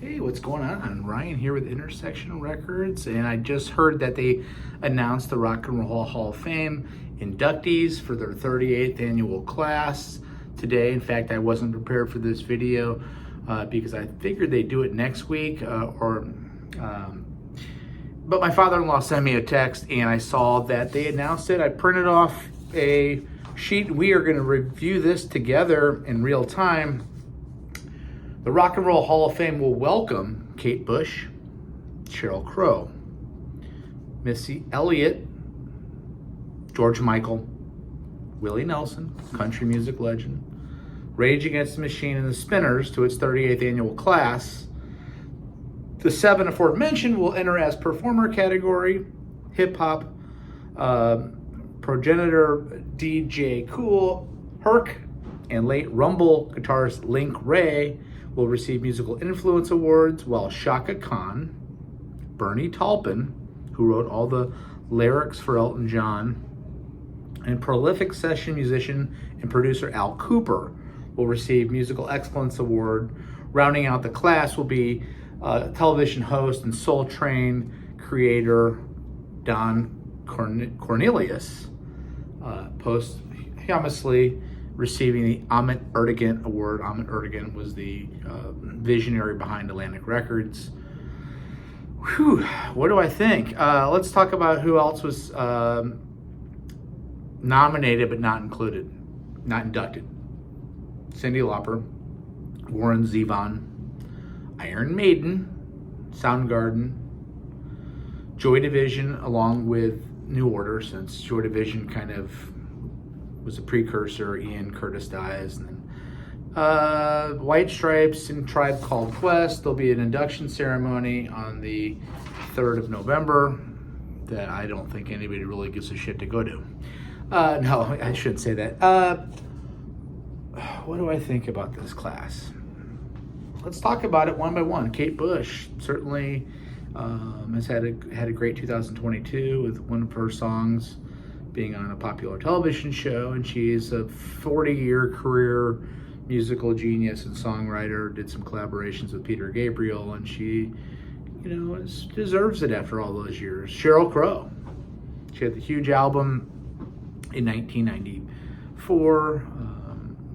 Hey, what's going on? Ryan here with Intersection Records, and I just heard that they announced the Rock and Roll Hall of Fame inductees for their 38th annual class today. In fact, I wasn't prepared for this video because I figured they'd do it next week, but my father-in-law sent me a text, and I saw that they announced it. I printed off a sheet. We are going to review this together in real time. The Rock and Roll Hall of Fame will welcome Kate Bush, Sheryl Crow, Missy Elliott, George Michael, Willie Nelson, country music legend, Rage Against the Machine, and the Spinners to its 38th annual class. The seven aforementioned will enter as performer category, hip-hop, progenitor DJ Kool Herc, and late Rumble guitarist Link Wray will receive Musical Influence Awards, while Chaka Khan, Bernie Taupin, who wrote all the lyrics for Elton John, and prolific session musician and producer Al Kooper will receive Musical Excellence Award. Rounding out the class will be television host and Soul Train creator Don Cornelius, posthumously receiving the Ahmet Ertegun Award. Ahmet Ertegun was the visionary behind Atlantic Records. Whew, what do I think? Let's talk about who else was nominated but not included, not inducted. Cyndi Lauper, Warren Zevon, Iron Maiden, Soundgarden, Joy Division, along with New Order, since Joy Division kind of was a precursor. Ian Curtis dies, and then White Stripes and Tribe Called Quest. There'll be an induction ceremony on the 3rd of November that I don't think anybody really gives a shit to go to. No, I shouldn't say that. What do I think about this class? Let's talk about it one by one. Kate Bush certainly has had a great 2022 with one of her songs being on a popular television show, and she is a 40-year career musical genius and songwriter. Did some collaborations with Peter Gabriel, and she, deserves it after all those years. Sheryl Crow, she had the huge album in 1994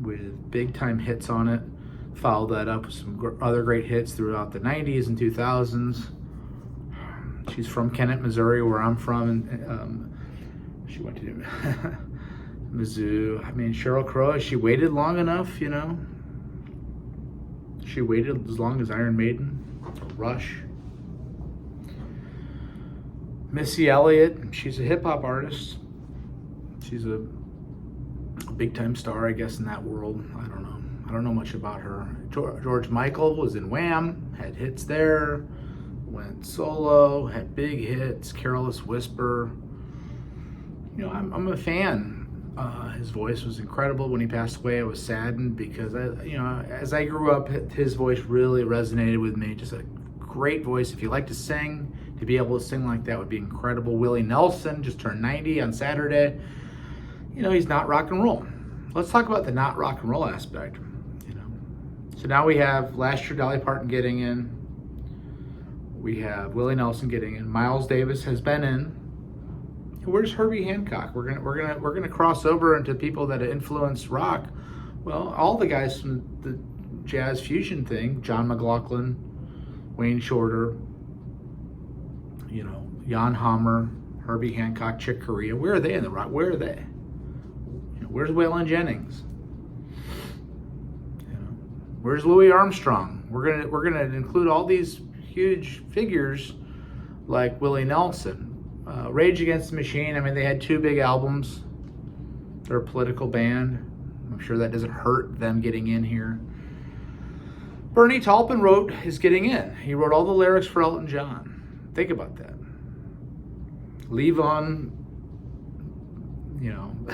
with big-time hits on it. Followed that up with some other great hits throughout the 90s and 2000s. She's from Kennett, Missouri, where I'm from, and she went to Mizzou. I mean, Sheryl Crow, she waited long enough, She waited as long as Iron Maiden, Rush. Missy Elliott, she's a hip-hop artist. She's a big-time star, I guess, in that world. I don't know much about her. George Michael was in Wham, had hits there, went solo, had big hits, Careless Whisper. I'm a fan. His voice was incredible. When he passed away, I was saddened because as I grew up, his voice really resonated with me. Just a great voice. If you like to sing, to be able to sing like that would be incredible. Willie Nelson just turned 90 on Saturday. He's not rock and roll. Let's talk about the not rock and roll aspect. So now we have last year Dolly Parton getting in. We have Willie Nelson getting in. Miles Davis has been in. Where's Herbie Hancock? We're gonna cross over into people that have influenced rock. Well, all the guys from the jazz fusion thing: John McLaughlin, Wayne Shorter, Jan Hammer, Herbie Hancock, Chick Corea. Where are they in the rock? Where are they? Where's Waylon Jennings? Where's Louis Armstrong? We're gonna include all these huge figures like Willie Nelson. Rage Against the Machine, I mean, they had 2 big albums. They're a political band. I'm sure that doesn't hurt them getting in here. Bernie Taupin is getting in. He wrote all the lyrics for Elton John. Think about that. Levon,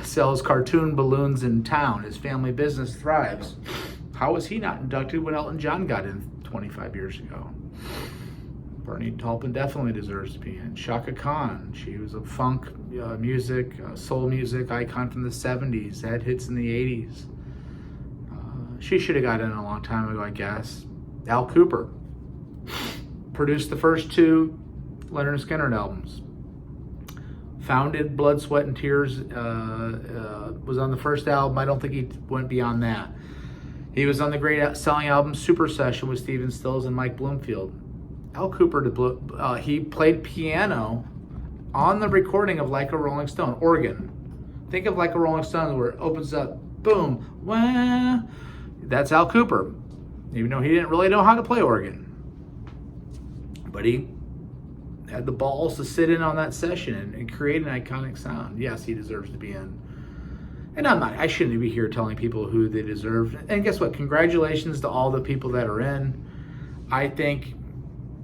sells cartoon balloons in town. His family business thrives. How was he not inducted when Elton John got in 25 years ago? Bernie Taupin definitely deserves to be in. Chaka Khan, she was a funk soul music icon from the 70s, had hits in the 80s. She should have got in a long time ago, I guess. Al Kooper, produced the first two Leonard Skinner albums. Founded Blood, Sweat, and Tears, was on the first album. I don't think he went beyond that. He was on the great selling album Super Session with Stephen Stills and Mike Bloomfield. Al Kooper, he played piano on the recording of Like a Rolling Stone, organ. Think of Like a Rolling Stone where it opens up, boom, wah. That's Al Kooper, even though he didn't really know how to play organ. But he had the balls to sit in on that session and create an iconic sound. Yes, he deserves to be in. And I shouldn't be here telling people who they deserve. And guess what? Congratulations to all the people that are in. I think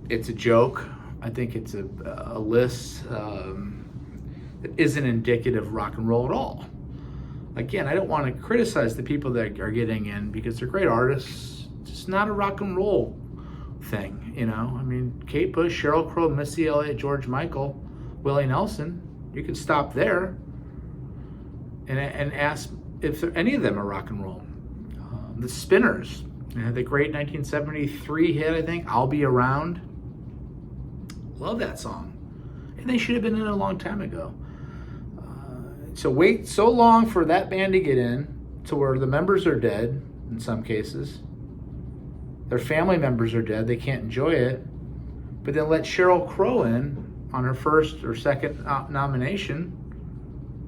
it's a joke. I think it's a list that isn't indicative of rock and roll at all. Again, I don't want to criticize the people that are getting in because they're great artists. It's just not a rock and roll thing, you know? I mean, Kate Bush, Sheryl Crow, Missy Elliott, George Michael, Willie Nelson, you could stop there and ask if any of them are rock and roll. The Spinners, the great 1973 hit, I think, I'll Be Around. Love that song. And they should have been in a long time ago. So wait so long for that band to get in to where the members are dead in some cases. Their family members are dead. They can't enjoy it. But then let Sheryl Crow in on her first or second nomination.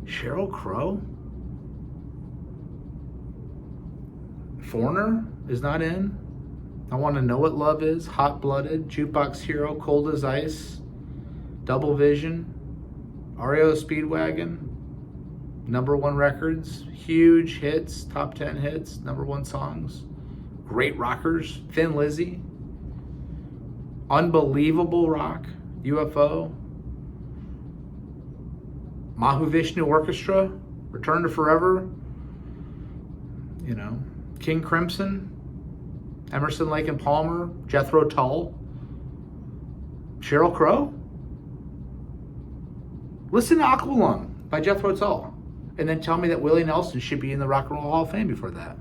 Sheryl Crow? Foreigner is not in. I Want to Know What Love Is, Hot Blooded, Jukebox Hero, Cold as Ice, Double Vision, REO Speedwagon, #1 records, huge hits, top 10 hits, #1 songs, great rockers, Thin Lizzy, unbelievable rock, UFO, Mahavishnu Orchestra, Return to Forever, you know, King Crimson, Emerson, Lake and Palmer, Jethro Tull, Sheryl Crow. Listen to Aqualung by Jethro Tull, and then tell me that Willie Nelson should be in the Rock and Roll Hall of Fame before that.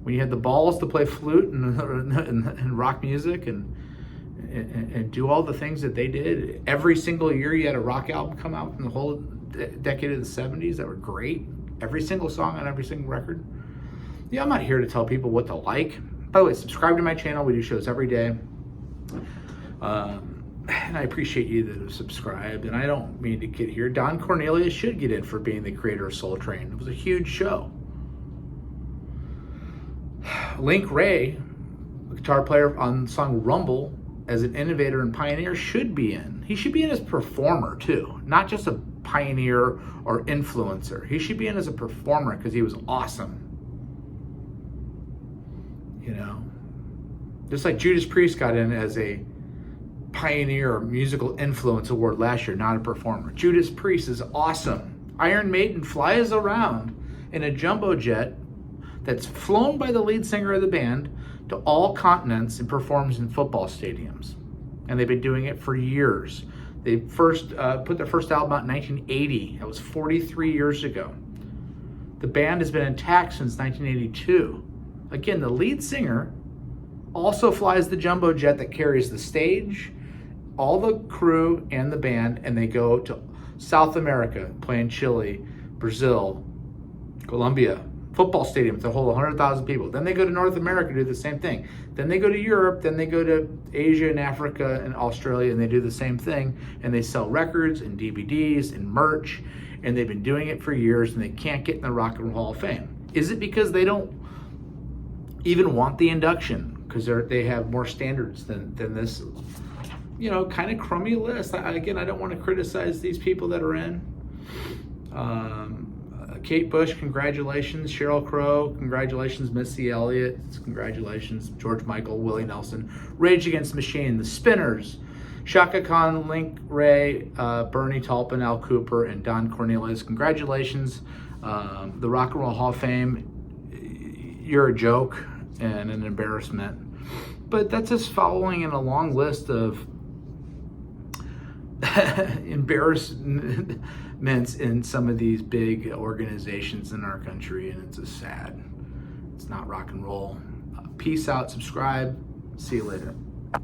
When you had the balls to play flute and rock music and do all the things that they did, every single year you had a rock album come out in the whole decade of the 70s that were great. Every single song on every single record. Yeah, I'm not here to tell people what to like. By the way, subscribe to my channel. We do shows every day. And I appreciate you that have subscribed. And I don't mean to kid here. Don Cornelius should get in for being the creator of Soul Train. It was a huge show. Link Ray, the guitar player on the song Rumble, as an innovator and pioneer, should be in. He should be in as a performer too, not just a pioneer or influencer. He should be in as a performer because he was awesome. You know, just like Judas Priest got in as a pioneer or musical influence award last year, not a performer. Judas Priest is awesome. Iron Maiden flies around in a jumbo jet that's flown by the lead singer of the band to all continents and performs in football stadiums. And they've been doing it for years. They first put their first album out in 1980. That was 43 years ago. The band has been intact since 1982. Again, the lead singer also flies the jumbo jet that carries the stage, all the crew, and the band, and they go to South America, play in Chile, Brazil, Colombia, football stadiums to hold 100,000 people. Then they go to North America, do the same thing. Then they go to Europe, then they go to Asia and Africa and Australia, and they do the same thing. And they sell records and DVDs and merch, and they've been doing it for years, and they can't get in the Rock and Roll Hall of Fame. Is it because they don't even want the induction? Because they have more standards than this, you know, kind of crummy list. Again, I don't want to criticize these people that are in. Kate Bush, congratulations. Sheryl Crow, congratulations. Missy Elliott, congratulations. George Michael, Willie Nelson. Rage Against the Machine, The Spinners, Shaka Khan, Link Ray, Bernie Taupin, Al Kooper, and Don Cornelius. Congratulations. The Rock and Roll Hall of Fame, you're a joke and an embarrassment. But that's just following in a long list of embarrassments in some of these big organizations in our country, and it's just sad. It's not rock and roll. Peace out, subscribe, see you later.